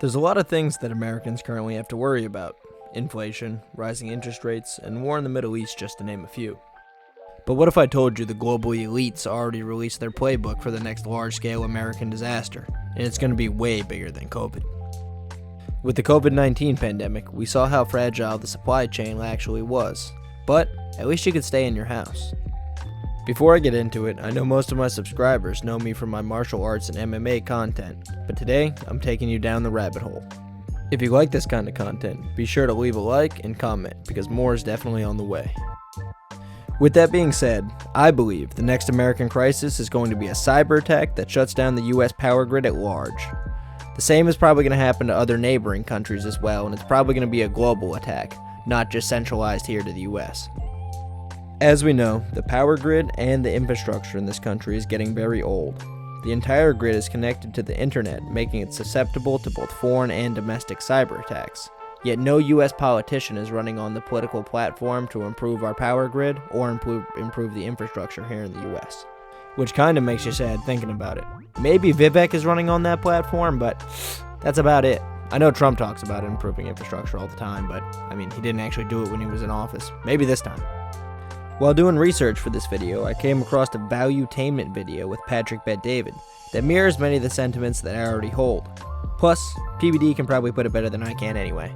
There's a lot of things that Americans currently have to worry about. Inflation, rising interest rates, and war in the Middle East, just to name a few. But what if I told you the global elites already released their playbook for the next large-scale American disaster, and it's going to be way bigger than COVID? With the COVID-19 pandemic, we saw how fragile the supply chain actually was, but at least you could stay in your house. Before I get into it, I know most of my subscribers know me from my martial arts and MMA content, but today I'm taking you down the rabbit hole. If you like this kind of content, be sure to leave a like and comment, because more is definitely on the way. With that being said, I believe the next American crisis is going to be a cyber attack that shuts down the US power grid at large. The same is probably going to happen to other neighboring countries as well, and it's probably going to be a global attack, not just centralized here to the US. As we know, the power grid and the infrastructure in this country is getting very old. The entire grid is connected to the internet, making it susceptible to both foreign and domestic cyber attacks. Yet no US politician is running on the political platform to improve our power grid or improve the infrastructure here in the US. Which kind of makes you sad thinking about it. Maybe Vivek is running on that platform, but that's about it. I know Trump talks about improving infrastructure all the time, but he didn't actually do it when he was in office. Maybe this time. While doing research for this video, I came across a valuetainment video with Patrick Bet-David that mirrors many of the sentiments that I already hold. Plus, PBD can probably put it better than I can anyway.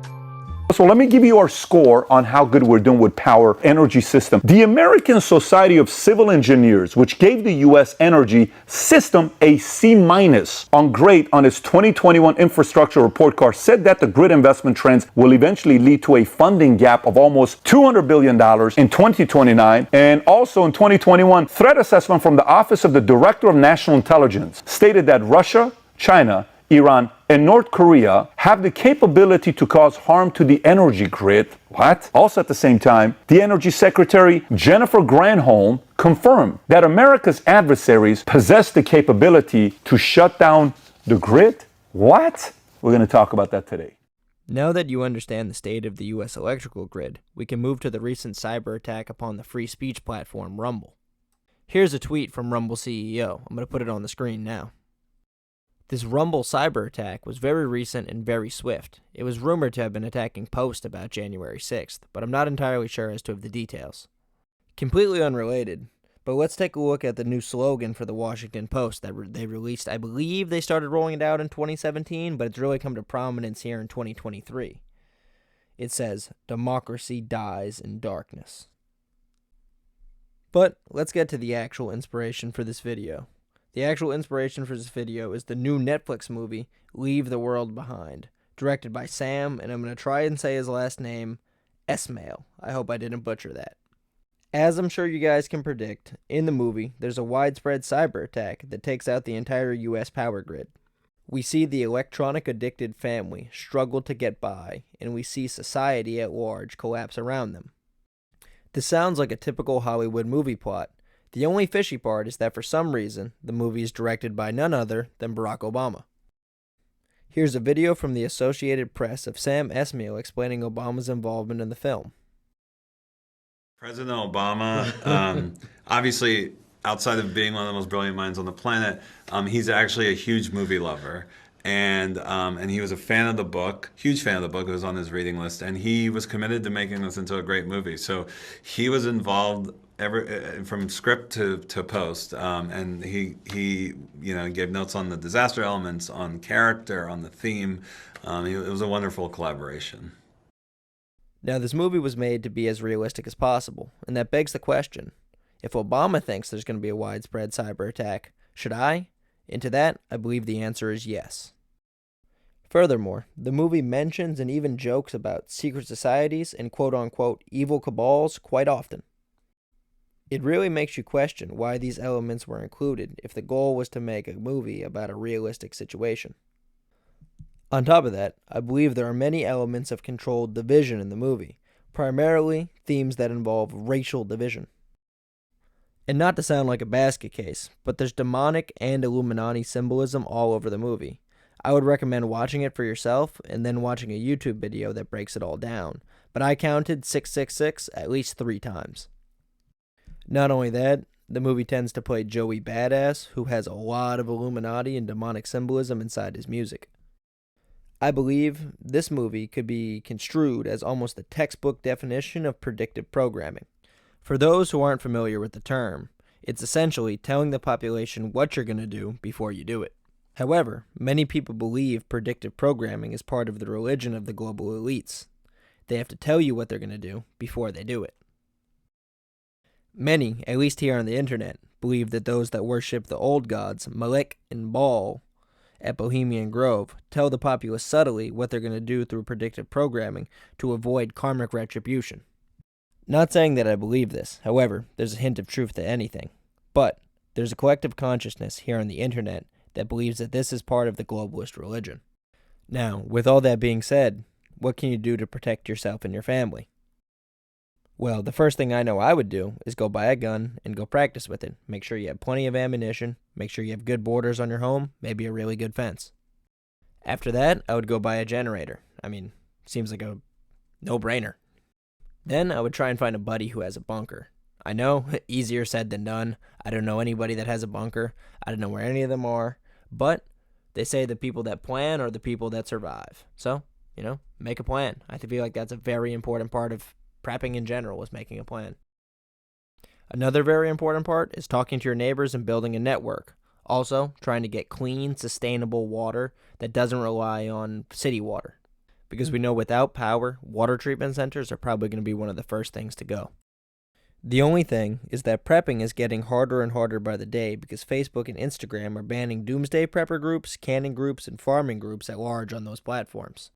So let me give you our score on how good we're doing with power energy system. The American Society of Civil Engineers, which gave the U.S. energy system a C- on great on its 2021 infrastructure report card, said that the grid investment trends will eventually lead to a funding gap of almost $200 billion in 2029. And also in 2021, threat assessment from the Office of the Director of National Intelligence stated that Russia, China, Iran, and North Korea have the capability to cause harm to the energy grid. What? Also at the same time, the Energy Secretary Jennifer Granholm confirmed that America's adversaries possess the capability to shut down the grid. What? We're going to talk about that today. Now that you understand the state of the US electrical grid, we can move to the recent cyber attack upon the free speech platform Rumble. Here's a tweet from Rumble CEO. I'm going to put it on the screen now. This Rumble cyber attack was very recent and very swift. It was rumored to have been attacking Post about January 6th, but I'm not entirely sure as to the details. Completely unrelated, but let's take a look at the new slogan for the Washington Post that they released. I believe they started rolling it out in 2017, but it's really come to prominence here in 2023. It says, "Democracy dies in darkness." But let's get to the actual inspiration for this video. The actual inspiration for this video is the new Netflix movie, Leave the World Behind, directed by Sam, and I'm going to try and say his last name, Esmail. I hope I didn't butcher that. As I'm sure you guys can predict, in the movie, there's a widespread cyber attack that takes out the entire US power grid. We see the electronic-addicted family struggle to get by, and we see society at large collapse around them. This sounds like a typical Hollywood movie plot. The only fishy part is that for some reason, the movie is directed by none other than Barack Obama. Here's a video from the Associated Press of Sam Esmail explaining Obama's involvement in the film. President Obama, obviously, outside of being one of the most brilliant minds on the planet, he's actually a huge movie lover. And he was a fan of the book, huge fan of the book. It was on his reading list, and he was committed to making this into a great movie. So he was involved from script to post, and he gave notes on the disaster elements, on character, on the theme. It was a wonderful collaboration. Now, this movie was made to be as realistic as possible, and that begs the question: if Obama thinks there's going to be a widespread cyber attack, should I? And to that, I believe the answer is yes. Furthermore, the movie mentions and even jokes about secret societies and quote-unquote evil cabals quite often. It really makes you question why these elements were included if the goal was to make a movie about a realistic situation. On top of that, I believe there are many elements of controlled division in the movie, primarily themes that involve racial division. And not to sound like a basket case, but there's demonic and Illuminati symbolism all over the movie. I would recommend watching it for yourself and then watching a YouTube video that breaks it all down, but I counted 666 at least 3 times. Not only that, the movie tends to play Joey Badass, who has a lot of Illuminati and demonic symbolism inside his music. I believe this movie could be construed as almost a textbook definition of predictive programming. For those who aren't familiar with the term, it's essentially telling the population what you're going to do before you do it. However, many people believe predictive programming is part of the religion of the global elites. They have to tell you what they're going to do before they do it. Many, at least here on the internet, believe that those that worship the old gods, Molech and Baal, at Bohemian Grove, tell the populace subtly what they're going to do through predictive programming to avoid karmic retribution. Not saying that I believe this, however, there's a hint of truth to anything. But there's a collective consciousness here on the internet that believes that this is part of the globalist religion. Now, with all that being said, what can you do to protect yourself and your family? Well, the first thing I know I would do is go buy a gun and go practice with it. Make sure you have plenty of ammunition, make sure you have good borders on your home, maybe a really good fence. After that, I would go buy a generator. Seems like a no-brainer. Then I would try and find a buddy who has a bunker. I know, easier said than done. I don't know anybody that has a bunker. I don't know where any of them are. But they say the people that plan are the people that survive. So, make a plan. I feel like that's a very important part of prepping in general, is making a plan. Another very important part is talking to your neighbors and building a network. Also, trying to get clean, sustainable water that doesn't rely on city water. Because we know without power, water treatment centers are probably going to be one of the first things to go. The only thing is that prepping is getting harder and harder by the day because Facebook and Instagram are banning doomsday prepper groups, canning groups, and farming groups at large on those platforms.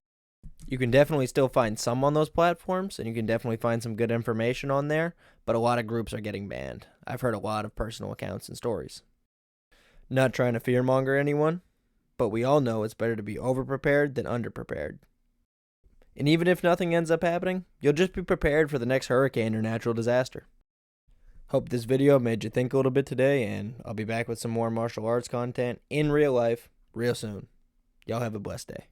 You can definitely still find some on those platforms, and you can definitely find some good information on there, but a lot of groups are getting banned. I've heard a lot of personal accounts and stories. Not trying to fearmonger anyone, but we all know it's better to be overprepared than underprepared. And even if nothing ends up happening, you'll just be prepared for the next hurricane or natural disaster. Hope this video made you think a little bit today, and I'll be back with some more martial arts content in real life real soon. Y'all have a blessed day.